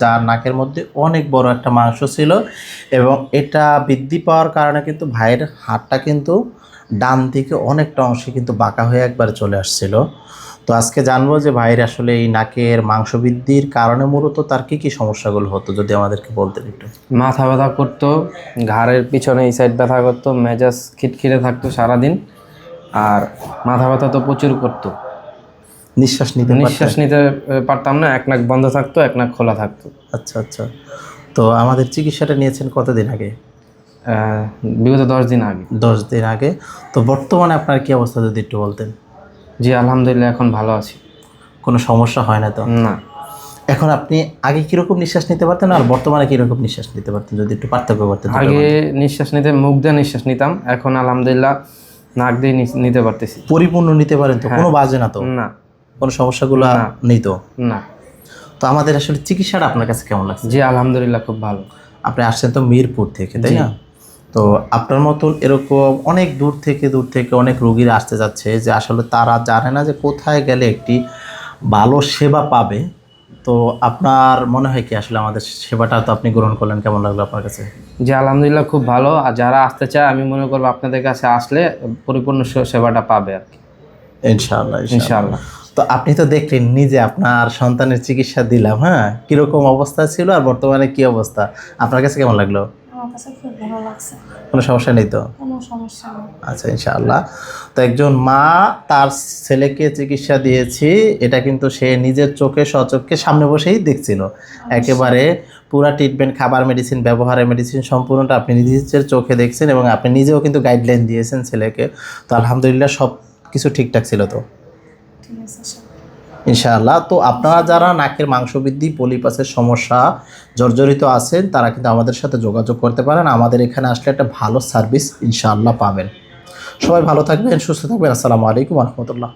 যার নাকের মধ্যে অনেক বড় একটা মাংস ছিল এবং এটা বৃদ্ধি পাওয়ার কারণে কিন্তু ভাইয়ের হাতটা কিন্তু ডান দিকে অনেকটা অংশে কিন্তু বাঁকা হয়ে একবার চলে আসছিল। তো আজকে জানবো যে ভাইয়ের আসলে এই নাকের মাংস বৃদ্ধির কারণে মূলত তার কী কী সমস্যাগুলো হতো, যদি আমাদেরকে বলতেন একটু। মাথা ব্যথা করতো, ঘাড়ের পিছনে এই সাইড ব্যথা করতো, মেজাজ খিটখিটে থাকতো সারাদিন। আর মাথা ব্যথা তো প্রচুর করতো, নিঃশ্বাস নিতে পারতাম না, এক নাক বন্ধ থাকতো, এক নাক খোলা থাকতো। আচ্ছা আচ্ছা। তো আমাদের চিকিৎসাটা নিয়েছেন কতদিন আগে? বিগত 10 দিন আগে। 10 দিন আগে। তো বর্তমানে আপনার কী অবস্থা যদি একটু বলতেন। জি আলহামদুলিল্লাহ, এখন ভালো আছি, কোনো সমস্যা হয় না তো? না। এখন আপনি আগে কীরকম নিঃশ্বাস নিতে পারতেন আর বর্তমানে কীরকম নিঃশ্বাস নিতে পারতেন, যদি একটু পার্থক্য করতেন। আগে নিঃশ্বাস নিতে মুখ দিয়ে নিঃশ্বাস নিতাম, এখন আলহামদুলিল্লাহ নাক দিয়ে নিতে পারতেছি। পরিপূর্ণ নিতে পারেন তো? কোনো বাজে না তো? না। কোনো সমস্যাগুলো নেই তো? না। তো আমাদের আসলে চিকিৎসাটা আপনার কাছে কেমন লাগছে? জি আলহামদুলিল্লাহ, খুব ভালো। আপনি আসছেন তো মিরপুর থেকে, তাই না? তো আপনার মতন এরকম অনেক দূর থেকে অনেক রোগীরা আসতে যাচ্ছে যে আসলে তারা জানে না যে কোথায় গেলে একটি ভালো সেবা পাবে। তো আপনার মনে হয় কি আসলে আমাদের সেবাটা তো আপনি গ্রহণ করলেন, কেমন লাগলো আপনার কাছে? জি আলহামদুলিল্লাহ, খুব ভালো। আর যারা আসতে চায় আমি মনে করবো আপনাদের কাছে আসলে পরিপূর্ণ সেবাটা পাবে আর কি, ইনশাআল্লাহ ইনশাআল্লাহ। তো আপনি তো দেখলেন নিজে আপনার সন্তানের চিকিৎসা দিলাম, হ্যাঁ, কিরকম অবস্থা ছিল আর বর্তমানে কি অবস্থা, আপনার কাছে কেমন লাগলো? আমার কাছে খুব ভালো লাগছে, কোনো সমস্যা নেই তো? কোনো সমস্যা নেই। আচ্ছা, ইনশাআল্লাহ। তো একজন মা তার ছেলেকে চিকিৎসা দিয়েছি, এটা কিন্তু সে নিজের চোখে সচক্ষে সামনে বসেই দেখছিল। একেবারে পুরা ট্রিটমেন্ট, খাবার, মেডিসিন, ব্যবহারের মেডিসিন সম্পূর্ণটা আপনি নিজের চোখে দেখছেন এবং আপনি নিজেও কিন্তু গাইডলাইন দিয়েছেন ছেলেকে। তো আলহামদুলিল্লাহ সব কিছু ঠিকঠাক ছিল তো? ঠিক আছে স্যার, ইনশাআল্লাহ। তো আপনারা যারা নাকের মাংস বৃদ্ধি, পলিপাসের সমস্যা জর্জরিত আছেন, তারা কিন্তু আমাদের সাথে যোগাযোগ করতে পারেন। আমাদের এখানে আসলে একটা ভালো সার্ভিস ইনশাআল্লাহ পাবেন। সবাই ভালো থাকবেন, সুস্থ থাকবেন। আসসালামু আলাইকুম ওয়া রাহমাতুল্লাহ।